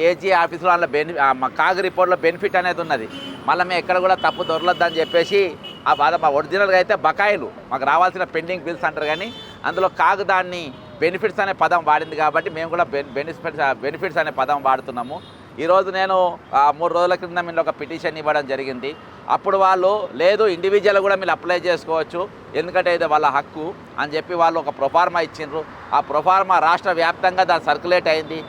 AG ఆఫీసులో అందులో మా కాగ్ రిపోర్ట్లో బెనిఫిట్ అనేది ఉన్నది. మళ్ళీ మేము ఎక్కడ కూడా తప్పు దొరలొద్దని చెప్పేసి ఆ బాధ మా ఒరిజినల్గా అయితే బకాయిలు మాకు రావాల్సిన పెండింగ్ బిల్స్ అంటారు, కానీ అందులో కాగ్ దాన్ని బెనిఫిట్స్ అనే పదం వాడింది కాబట్టి మేము కూడా బెనిఫిట్స్ అనే పదం వాడుతున్నాము. ఈరోజు నేను 3 రోజుల క్రింద మీరు ఒక పిటిషన్ ఇవ్వడం జరిగింది. అప్పుడు వాళ్ళు లేదు ఇండివిజువల్ కూడా మీరు అప్లై చేసుకోవచ్చు, ఎందుకంటే ఇది వాళ్ళ హక్కు అని చెప్పి వాళ్ళు ఒక ప్రొఫార్మా ఇచ్చిండ్రు. ఆ ప్రొఫార్మా రాష్ట్ర వ్యాప్తంగా దాని సర్క్యులేట్ అయింది.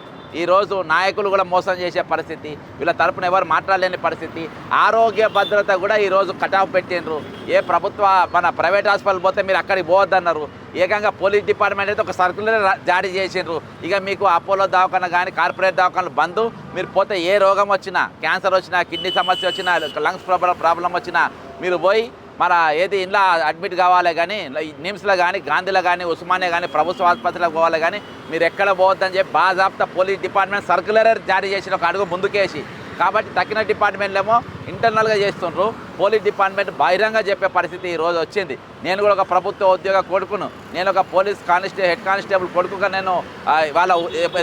ఈరోజు నాయకులు కూడా మోసం చేసే పరిస్థితి, వీళ్ళ తరపున ఎవరు మాట్లాడలేని పరిస్థితి. ఆరోగ్య భద్రత కూడా ఈరోజు కటాఫ్ పెట్టిండ్రు. ఏ ప్రభుత్వ మన ప్రైవేట్ హాస్పిటల్ పోతే మీరు అక్కడికి పోవద్దన్నారు. ఏకంగా పోలీస్ డిపార్ట్మెంట్ అయితే ఒక సర్క్యులర్ జారీ చేసిండ్రు. ఇక మీకు అపోలో దవాఖాన కానీ కార్పొరేట్ దవాఖానలు బంద్, మీరు పోతే ఏ రోగం వచ్చినా, క్యాన్సర్ వచ్చినా, కిడ్నీ సమస్య వచ్చినా, లంగ్స్ ప్రాబ్లం వచ్చినా మీరు పోయి మన ఏది ఇంట్లో అడ్మిట్ కావాలి, కానీ నిమ్స్లో కానీ గాంధీలో కానీ ఉస్మానియా కానీ ప్రభుత్వ ఆసుపత్రిలోకి పోవాలి, కానీ మీరు ఎక్కడ పోవద్దని చెప్పి బాజాబ్తా పోలీస్ డిపార్ట్మెంట్ సర్క్యులర్ జారీ చేసిన ఒక అడుగు ముందుకేసి. కాబట్టి తక్కిన డిపార్ట్మెంట్లేమో ఇంటర్నల్గా చేస్తుండ్రు, పోలీస్ డిపార్ట్మెంట్ బహిరంగ చెప్పే పరిస్థితి ఈరోజు వచ్చింది. నేను కూడా ఒక ప్రభుత్వ ఉద్యోగ కొడుకును, నేను ఒక పోలీస్ హెడ్ కానిస్టేబుల్ కొడుకుగా నేను వాళ్ళ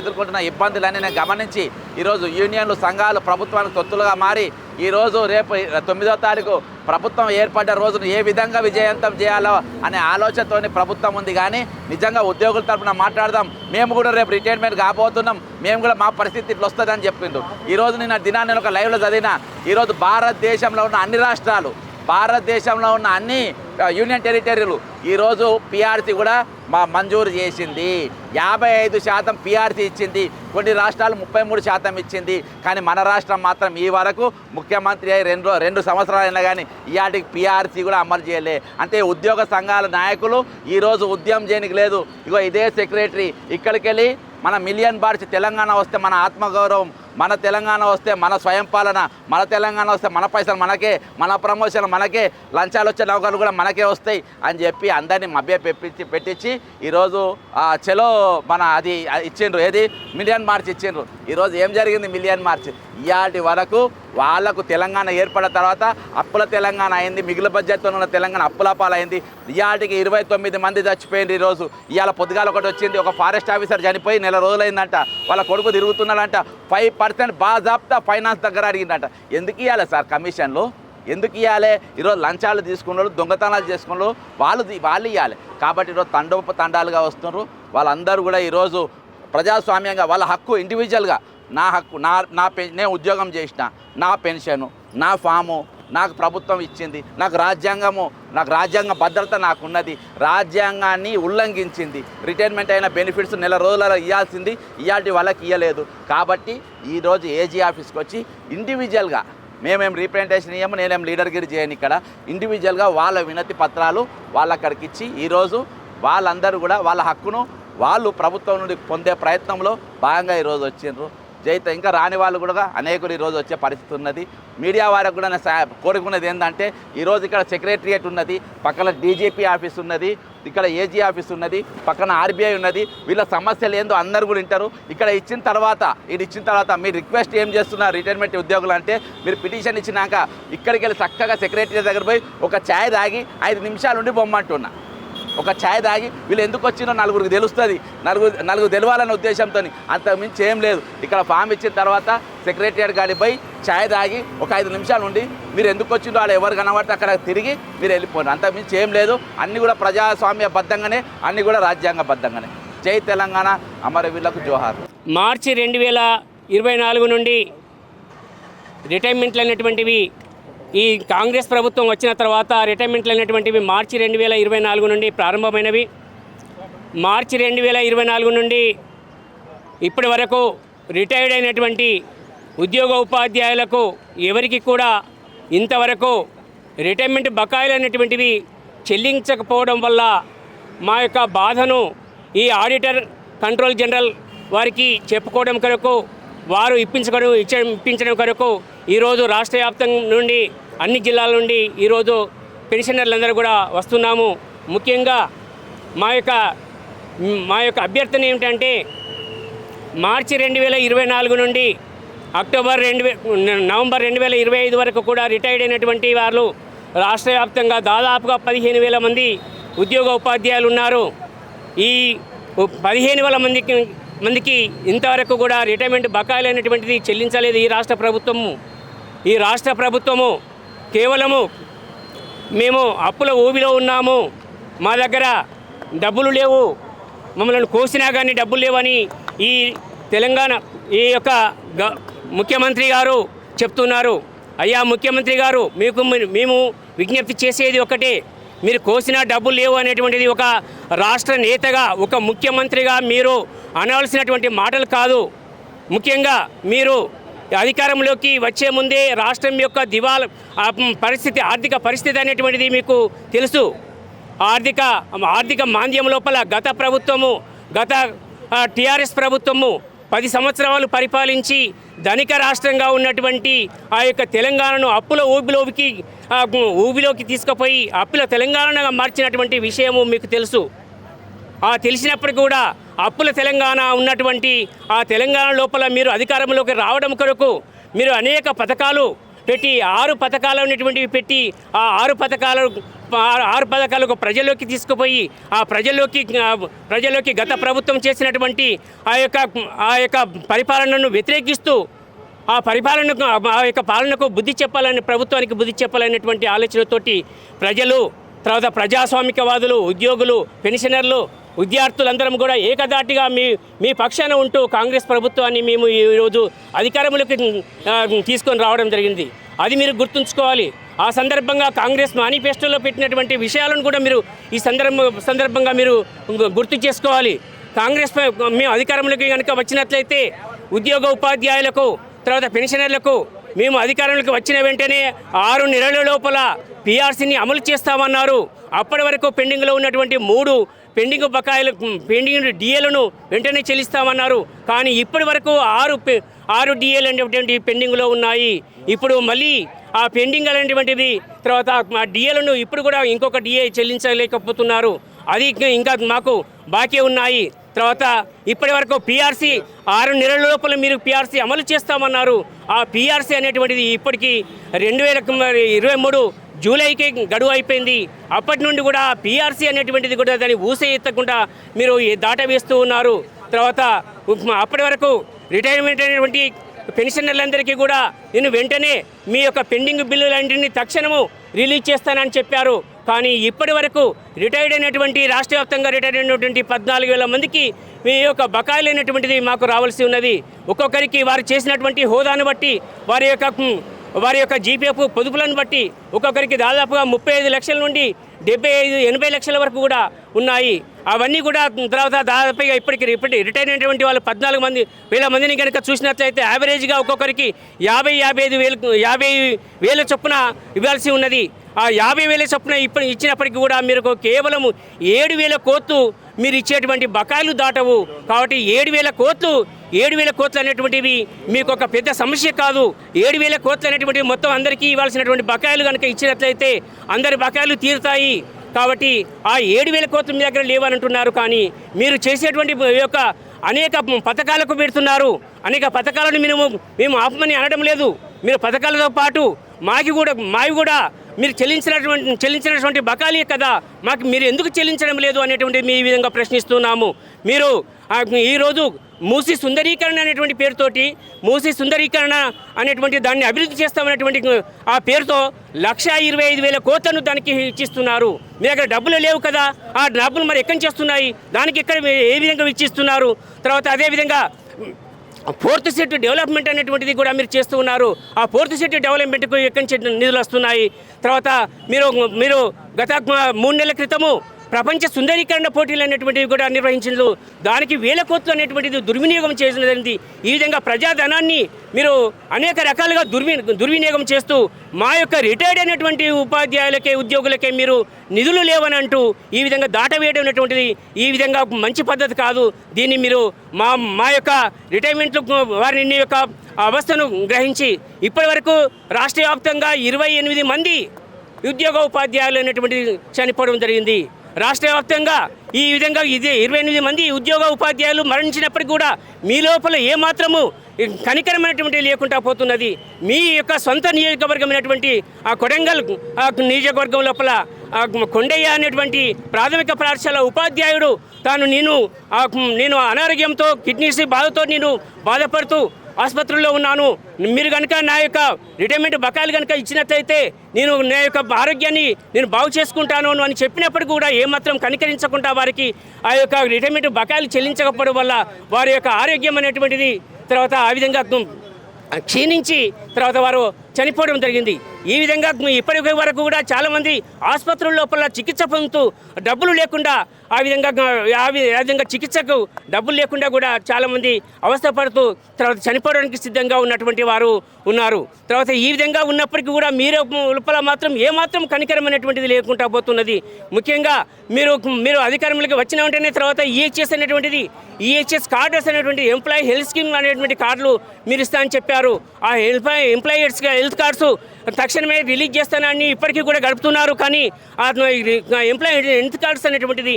ఎదుర్కొంటున్న ఇబ్బందులన్నీ నేను గమనించి ఈరోజు యూనియన్లు సంఘాలు ప్రభుత్వానికి తొత్తులుగా మారి ఈరోజు రేపు 9వ తారీఖు ప్రభుత్వం ఏర్పడ్డ రోజును ఏ విధంగా విజయవంతం చేయాలో అనే ఆలోచనతోని ప్రభుత్వం ఉంది. కానీ నిజంగా ఉద్యోగుల తరఫున మాట్లాడదాం, మేము కూడా రేపు రిటైర్మెంట్ కాబోతున్నాం, మేము కూడా మా పరిస్థితి ఇట్లా వస్తుందని చెప్పిండు. ఈరోజు నిన్న దినాన్ని నేను ఒక లైవ్లో చదివిన, ఈరోజు భారతదేశంలో ఉన్న అన్ని రాష్ట్రాలు, భారతదేశంలో ఉన్న అన్ని యూనియన్ టెరిటరీలు ఈరోజు పిఆర్సీ కూడా మంజూరు చేసింది. 55% పిఆర్సీ ఇచ్చింది. కొన్ని రాష్ట్రాలు 33% ఇచ్చింది. కానీ మన రాష్ట్రం మాత్రం ఈ వరకు ముఖ్యమంత్రి అయి 2 సంవత్సరాలైనా కానీ ఇవాటికి పిఆర్సీ కూడా అమలు చేయలే. అంటే ఉద్యోగ సంఘాల నాయకులు ఈరోజు ఉద్యమం చేయనికి లేదు. ఇగో ఇదే సెక్రటరీ ఇక్కడికి వెళ్ళి మన మిలియన్ బార్చ్ తెలంగాణ వస్తే మన ఆత్మగౌరవం, మన తెలంగాణ వస్తే మన స్వయం పాలన, మన తెలంగాణ వస్తే మన పైసలు మనకే, మన ప్రమోషన్ మనకే, లంచాలు వచ్చే నౌకర్లు కూడా మనకే వస్తాయి అని చెప్పి అందరినీ మభ్య పెట్టించి ఈరోజు చలో మన అది ఇచ్చిండ్రు, ఏది మిలియన్ మార్చ్ ఇచ్చిండ్రు. ఈరోజు ఏం జరిగింది మిలియన్ మార్చ్? ఇవాటి వరకు వాళ్లకు తెలంగాణ ఏర్పడిన తర్వాత అప్పుల తెలంగాణ అయింది, మిగులు బడ్జెట్తో ఉన్న తెలంగాణ అప్పుల పాలైంది. ఇవాటికి 29 మంది చచ్చిపోయింది. ఈరోజు ఇవాళ పొద్దుగాల ఒకటి వచ్చింది, ఒక ఫారెస్ట్ ఆఫీసర్ చనిపోయి 1 నెల రోజులైందంట, వాళ్ళ కొడుకు తిరుగుతున్నాడంట. 5% బాజాబ్తా ఫైనాన్స్ దగ్గర అడిగిందంట. ఎందుకు ఇవ్వాలి సార్ కమిషన్లు? ఎందుకు ఇవ్వాలి? ఈరోజు లంచాలు తీసుకున్నారు, దొంగతనాలు చేసుకున్నారు, వాళ్ళు ఇవ్వాలి. కాబట్టి ఈరోజు తండాలుగా వస్తున్నారు. వాళ్ళందరూ కూడా ఈరోజు ప్రజాస్వామ్యంగా వాళ్ళ హక్కు, ఇండివిజువల్గా నా హక్కు, నేను ఉద్యోగం చేసిన, నా పెన్షను, నా ఫాము నాకు ప్రభుత్వం ఇచ్చింది, నాకు రాజ్యాంగ భద్రత నాకున్నది. రాజ్యాంగాన్ని ఉల్లంఘించింది. రిటైర్మెంట్ అయిన బెనిఫిట్స్ 1 నెల రోజులలో ఇవ్వాల్సింది ఇవాటి వాళ్ళకి ఇవ్వలేదు. కాబట్టి ఈరోజు ఏజీ ఆఫీస్కి వచ్చి ఇండివిజువల్గా మేమేం రీప్రజెంటేషన్ ఇవ్వము, నేనేం లీడర్గిరి చేయను. ఇక్కడ ఇండివిజువల్గా వాళ్ళ వినతి పత్రాలు వాళ్ళ అక్కడికి ఇచ్చి ఈరోజు వాళ్ళందరూ కూడా వాళ్ళ హక్కును వాళ్ళు ప్రభుత్వం నుండి పొందే ప్రయత్నంలో భాగంగా ఈరోజు వచ్చిండ్రు. ఇంకా రాని వాళ్ళు కూడా అనేకులు ఈరోజు వచ్చే పరిస్థితి ఉన్నది. మీడియా వారికి కూడా కోరుకున్నది ఏంటంటే, ఈరోజు ఇక్కడ సెక్రటరియట్ ఉన్నది, పక్కన డీజీపీ ఆఫీస్ ఉన్నది, ఇక్కడ ఏజీ ఆఫీస్ ఉన్నది, పక్కన ఆర్బీఐ ఉన్నది. వీళ్ళ సమస్యలు ఏందో అందరు కూడా వింటారు. ఇక్కడ ఇచ్చిన తర్వాత మీరు రిక్వెస్ట్ ఏం చేస్తున్నారు రిటైర్మెంట్ ఉద్యోగులు అంటే, మీరు పిటిషన్ ఇచ్చినాక ఇక్కడికి వెళ్ళి చక్కగా సెక్రటరీ దగ్గర పోయి ఒక ఛాయ్ తాగి 5 నిమిషాలు ఉండి బొమ్మంటున్నా. ఒక ఛాయ్ తాగి వీళ్ళు ఎందుకు వచ్చినో నలుగురికి తెలుస్తుంది, నలుగురు తెలవాలనే ఉద్దేశంతో, అంతకుమించి ఏం లేదు. ఇక్కడ ఫామ్ ఇచ్చిన తర్వాత సెక్రటరియట్ గాడి పోయి ఛాయ్ తాగి ఒక 5 నిమిషాలు ఉండి మీరు ఎందుకు వచ్చిందో వాళ్ళు ఎవరు కనబడితే అక్కడ తిరిగి మీరు వెళ్ళిపోయినారు. అంతకుమించి ఏం లేదు. అన్నీ కూడా ప్రజాస్వామ్యబద్ధంగానే, అన్నీ కూడా రాజ్యాంగబద్ధంగానే. జై తెలంగాణ, అమరవీరులకు జోహార్. మార్చి 2024 నుండి రిటైర్మెంట్లు అనేటువంటివి ఈ కాంగ్రెస్ ప్రభుత్వం వచ్చిన తర్వాత రిటైర్మెంట్లు అనేటువంటివి మార్చి 2024 నుండి ప్రారంభమైనవి. మార్చి 2024 నుండి ఇప్పటి వరకు రిటైర్డ్ అయినటువంటి ఉద్యోగ ఉపాధ్యాయులకు ఎవరికి కూడా ఇంతవరకు రిటైర్మెంట్ బకాయిలు అనేటువంటివి చెల్లించకపోవడం వల్ల మా యొక్క బాధను ఈ ఆడిటర్ కంట్రోల్ జనరల్ వారికి చెప్పుకోవడం కొరకు, వారు ఇప్పించడం కొరకు ఈరోజు రాష్ట్ర వ్యాప్తం నుండి అన్ని జిల్లాల నుండి ఈరోజు పెన్షనర్లందరూ కూడా వస్తున్నాము. ముఖ్యంగా మా యొక్క అభ్యర్థన ఏమిటంటే, మార్చి 2024 నుండి నవంబర్ 2025 వరకు కూడా రిటైర్డ్ అయినటువంటి వాళ్ళు రాష్ట్ర వ్యాప్తంగా దాదాపుగా 15,000 మంది ఉద్యోగ ఉపాధ్యాయులు ఉన్నారు. ఈ 15,000 మందికి మందికి ఇంతవరకు కూడా రిటైర్మెంట్ బకాయిలు అనేటువంటిది చెల్లించలేదు ఈ రాష్ట్ర ప్రభుత్వము. ఈ రాష్ట్ర ప్రభుత్వము కేవలము మేము అప్పుల ఊబిలో ఉన్నాము, మా దగ్గర డబ్బులు లేవు, మమ్మల్ని కోసినా కానీ డబ్బులు లేవని ఈ తెలంగాణ ఈ యొక్క ముఖ్యమంత్రి గారు చెప్తున్నారు. అయ్యా ముఖ్యమంత్రి గారు, మేము విజ్ఞప్తి చేసేది ఒకటే, మీరు కోసిన డబ్బులు లేవు అనేటువంటిది ఒక రాష్ట్ర నేతగా, ఒక ముఖ్యమంత్రిగా మీరు అనవలసినటువంటి మాటలు కాదు. ముఖ్యంగా మీరు అధికారంలోకి వచ్చే ముందే రాష్ట్రం యొక్క ఆర్థిక పరిస్థితి అనేటువంటిది మీకు తెలుసు. ఆర్థిక మాంద్యం లోపల గత టీఆర్ఎస్ ప్రభుత్వము 10 సంవత్సరాలు పరిపాలించి ధనిక రాష్ట్రంగా ఉన్నటువంటి ఆ యొక్క తెలంగాణను అప్పుల ఊబిలోకి తీసుకుపోయి అప్పుల తెలంగాణగా మార్చినటువంటి విషయము మీకు తెలుసు. తెలిసినప్పుడు కూడా అప్పుల తెలంగాణ ఉన్నటువంటి ఆ తెలంగాణ లోపల మీరు అధికారంలోకి రావడం కొరకు మీరు అనేక పథకాలు పెట్టి 6 పథకాలు అనేటువంటివి పెట్టి ఆ 6 పథకాలకు ప్రజల్లోకి తీసుకుపోయి ఆ ప్రజల్లోకి గత ప్రభుత్వం చేసినటువంటి ఆ యొక్క పరిపాలనను వ్యతిరేకిస్తూ ఆ యొక్క పాలనకు ప్రభుత్వానికి బుద్ధి చెప్పాలనేటువంటి ఆలోచనతోటి ప్రజలు, తర్వాత ప్రజాస్వామికవాదులు, ఉద్యోగులు, పెన్షనర్లు, విద్యార్థులందరం కూడా ఏకదాటిగా మీ పక్షాన ఉంటూ కాంగ్రెస్ ప్రభుత్వాన్ని మేము ఈరోజు అధికారంలోకి తీసుకొని రావడం జరిగింది. అది మీరు గుర్తుంచుకోవాలి. ఆ సందర్భంగా కాంగ్రెస్ మేనిఫెస్టోలో పెట్టినటువంటి విషయాలను కూడా మీరు ఈ సందర్భంగా మీరు గుర్తు చేసుకోవాలి. మేము అధికారంలోకి కనుక వచ్చినట్లయితే ఉద్యోగ ఉపాధ్యాయులకు, తర్వాత పెన్షనర్లకు మేము అధికారంలోకి వచ్చిన వెంటనే 6 నెలల లోపల పీఆర్సీని అమలు చేస్తామన్నారు. అప్పటి వరకు పెండింగ్లో ఉన్నటువంటి 3 పెండింగ్ డిఏలను వెంటనే చెల్లిస్తామన్నారు. కానీ ఇప్పటి వరకు 6 డిఏలు అనేటువంటి పెండింగ్లో ఉన్నాయి. ఇప్పుడు మళ్ళీ ఆ పెండింగ్ అనేటువంటిది తర్వాత ఆ డిఏలను ఇప్పుడు కూడా ఇంకొక డిఏ చెల్లించలేకపోతున్నారు. అది ఇంకా మాకు బాకీ ఉన్నాయి. తర్వాత ఇప్పటి వరకు పీఆర్సీ 6 నెలల లోపల మీరు పీఆర్సీ అమలు చేస్తామన్నారు. ఆ పీఆర్సీ అనేటువంటిది ఇప్పటికీ 2023 జూలైకి గడువు అయిపోయింది. అప్పటి నుండి కూడా పీఆర్సీ అనేటువంటిది కూడా దాన్ని ఊసే ఎత్తకుండా మీరు దాటవేస్తూ ఉన్నారు. తర్వాత అప్పటి వరకు రిటైర్మెంట్ అనేటువంటి పెన్షనర్లందరికీ కూడా నేను వెంటనే మీ యొక్క పెండింగ్ బిల్లులన్నింటినీ తక్షణము రిలీజ్ చేస్తానని చెప్పారు. కానీ ఇప్పటి వరకు రిటైర్డ్ అయినటువంటి రాష్ట్ర వ్యాప్తంగా రిటైర్డ్ అయినటువంటి 14,000 మందికి మీ యొక్క బకాయిలు అనేటువంటిది మాకు రావాల్సి ఉన్నది. ఒక్కొక్కరికి వారు చేసినటువంటి హోదాను బట్టి, వారి యొక్క జీపీఎఫ్ పొదుపులను బట్టి ఒక్కొక్కరికి దాదాపుగా 35 లక్షల నుండి 75-80 లక్షల వరకు కూడా ఉన్నాయి. అవన్నీ కూడా తర్వాత దాదాపుగా ఇప్పటికి రిటైర్ అయినటువంటి వాళ్ళు 14,000 మందిని కనుక చూసినట్లయితే యావరేజ్గా ఒక్కొక్కరికి 50,000 చొప్పున ఇవ్వాల్సి ఉన్నది. ఆ 50,000 చొప్పున ఇప్పుడు ఇచ్చినప్పటికీ కూడా మీరు కేవలం 7,000 కోట్లు మీరు ఇచ్చేటువంటి బకాయిలు దాటవు. కాబట్టి 7,000 కోట్లు అనేటువంటివి మీకు ఒక పెద్ద సమస్య కాదు. 7,000 కోట్లు అనేటువంటివి మొత్తం అందరికీ ఇవ్వాల్సినటువంటి బకాయిలు కనుక ఇచ్చినట్లయితే అందరి బకాయిలు తీరుతాయి. కాబట్టి ఆ 7,000 కోట్లు మీ దగ్గర లేవనంటున్నారు. కానీ మీరు చేసేటువంటి యొక్క అనేక పథకాలకు పెడుతున్నారు. అనేక పథకాలను మేము ఆపమని అనడం లేదు. మీరు పథకాలతో పాటు మావి కూడా మీరు చెల్లించినటువంటి బకాయిలే కదా, మాకు మీరు ఎందుకు చెల్లించడం లేదు అనేటువంటి మీ విధంగా ప్రశ్నిస్తున్నాము. మీరు ఈరోజు మూసీ సుందరీకరణ అనేటువంటి పేరుతోటి అనేటువంటి దాన్ని అభివృద్ధి చేస్తామనేటువంటి ఆ పేరుతో 1,25,000 కోట్లను దానికి ఇచ్చిస్తున్నారు. మీ దగ్గర డబ్బులు లేవు కదా, ఆ డబ్బులు మరి ఎక్కడి నుంచి వస్తున్నాయి, దానికి ఎక్కడ ఏ విధంగా ఇచ్చిస్తున్నారు? తర్వాత అదేవిధంగా 4th సెట్ డెవలప్మెంట్ అనేటువంటిది కూడా మీరు చేస్తూ ఉన్నారు. ఆ 4th సెట్ డెవలప్మెంట్కు ఎక్కడి నుంచి నిధులు వస్తున్నాయి? తర్వాత మీరు గత 3 నెలల క్రితము ప్రపంచ సుందరీకరణ పోటీలు అనేటువంటివి కూడా నిర్వహించారు. దానికి 1,000 కోట్లు అనేటువంటిది దుర్వినియోగం చేసినది. ఈ విధంగా ప్రజాధనాన్ని మీరు అనేక రకాలుగా దుర్వినియోగం చేస్తూ మా యొక్క రిటైర్డ్ అయినటువంటి ఉపాధ్యాయులకే, ఉద్యోగులకే మీరు నిధులు లేవని అంటూ ఈ విధంగా దాటవేయడం అనేటువంటిది ఈ విధంగా మంచి పద్ధతి కాదు. దీన్ని మీరు మా యొక్క రిటైర్మెంట్ వారిని యొక్క అవస్థను గ్రహించి ఇప్పటి వరకు రాష్ట్ర వ్యాప్తంగా 28 మంది ఉద్యోగ ఉపాధ్యాయులు అనేటువంటి చనిపోవడం జరిగింది. రాష్ట్ర వ్యాప్తంగా ఈ విధంగా ఇది 28 మంది ఉద్యోగ ఉపాధ్యాయులు మరణించినప్పటికీ కూడా మీ లోపల ఏమాత్రము కనికరమైనటువంటి లేకుండా పోతున్నది. మీ యొక్క సొంత నియోజకవర్గమైనటువంటి ఆ కొడంగల్ నియోజకవర్గం లోపల కొండయ్య అనేటువంటి ప్రాథమిక పాఠశాల ఉపాధ్యాయుడు తాను నేను అనారోగ్యంతో కిడ్నీస్ బాధతో నేను బాధపడుతూ ఆసుపత్రిలో ఉన్నాను, మీరు కనుక నా యొక్క రిటైర్మెంట్ బకాయిలు కనుక ఇచ్చినట్లయితే నేను నా యొక్క ఆరోగ్యాన్ని నేను బాగు చేసుకుంటాను అని చెప్పినప్పుడు కూడా ఏమాత్రం కనికరించకుండా వారికి ఆ యొక్క రిటైర్మెంట్ బకాయిలు చెల్లించకపోవడం వల్ల వారి యొక్క ఆరోగ్యం అనేటువంటిది తర్వాత ఆ విధంగా క్షీణించి తర్వాత వారు చనిపోవడం జరిగింది. ఈ విధంగా ఇప్పటి వరకు కూడా చాలామంది ఆసుపత్రుల లోపల చికిత్స పొందుతూ డబ్బులు లేకుండా ఆ విధంగా చికిత్సకు డబ్బులు లేకుండా కూడా చాలామంది అవస్థపడుతూ తర్వాత చనిపోవడానికి సిద్ధంగా ఉన్నటువంటి వారు ఉన్నారు. తర్వాత ఈ విధంగా ఉన్నప్పటికీ కూడా మీరు లోపల మాత్రం ఏమాత్రం కనికరమైనటువంటిది లేకుండా పోతున్నది. ముఖ్యంగా మీరు అధికారంలోకి వచ్చిన వెంటనే తర్వాత ఈహెచ్ఎస్ అనేటువంటిది ఈహెచ్ఎస్ కార్డర్స్ అనేటువంటి ఎంప్లాయీ హెల్త్ స్కీమ్ అనేటువంటి కార్డులు మీరు ఇస్తా అని చెప్పారు. ఆ ఎంప్లాయీస్గా హెల్త్ కార్డ్స్ తక్షణమే రిలీజ్ చేస్తానని ఇప్పటికీ కూడా గడుపుతున్నారు. కానీ ఆ ఎంప్లాయీ హెల్త్ కార్డ్స్ అనేటువంటిది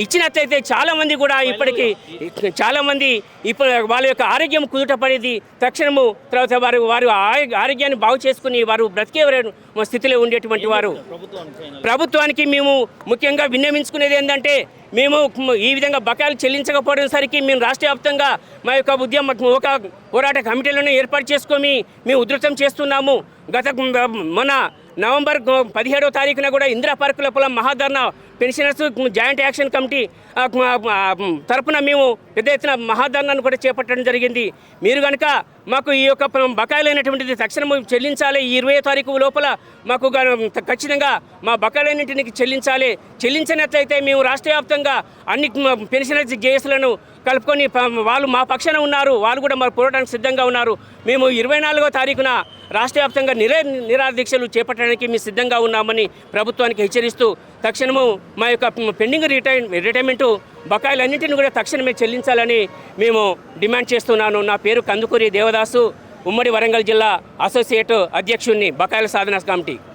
ఇచ్చినట్లయితే చాలామంది కూడా ఇప్పటికీ చాలామంది ఇప్పుడు వాళ్ళ యొక్క ఆరోగ్యం కుదుట పడేది తక్షణము తర్వాత వారు ఆరోగ్యాన్ని బాగు చేసుకుని వారు బ్రతికే స్థితిలో ఉండేటువంటి వారు. ప్రభుత్వానికి మేము ముఖ్యంగా విన్నవించుకునేది ఏంటంటే మేము ఈ విధంగా బకాయిలు చెల్లించకపోవడం సరికి మేము రాష్ట్ర వ్యాప్తంగా మా యొక్క ఒక పోరాట కమిటీలను ఏర్పాటు చేసుకొని మేము ఉధృతం చేస్తున్నాము. మన నవంబర్ 17వ తారీఖున కూడా ఇందిరా పార్క్ లోపల maha dharna pensioners joint action committee తరపున మేము పెద్ద ఎత్తున మహాధర్నాను కూడా చేపట్టడం జరిగింది. మీరు కనుక మాకు ఈ యొక్క బకాయిలైనటువంటిది తక్షణం చెల్లించాలి, ఈ 20వ తారీఖు లోపల మాకు ఖచ్చితంగా మా బకాయిలన్నింటికి చెల్లించినట్లయితే మేము రాష్ట్ర వ్యాప్తంగా అన్ని పెన్షనర్స్ జేఎస్లను కలుపుకొని వాళ్ళు మా పక్షాన ఉన్నారు, వాళ్ళు కూడా మా పోరాటానికి సిద్ధంగా ఉన్నారు. మేము 24వ తారీఖున రాష్ట్ర వ్యాప్తంగా నిరాదీక్షలు చేపట్టడానికి మేము సిద్ధంగా ఉన్నామని ప్రభుత్వానికి హెచ్చరిస్తూ తక్షణము మా యొక్క పెండింగ్ రిటైర్మెంటు బకాయిలన్నింటినీ కూడా తక్షణమే చెల్లించాలని మేము డిమాండ్ చేస్తున్నాను. నా పేరు కందుకూరి దేవదాసు, ఉమ్మడి వరంగల్ జిల్లా అసోసియేట్ అధ్యక్షుడిని బకాయిల సాధన కమిటీ.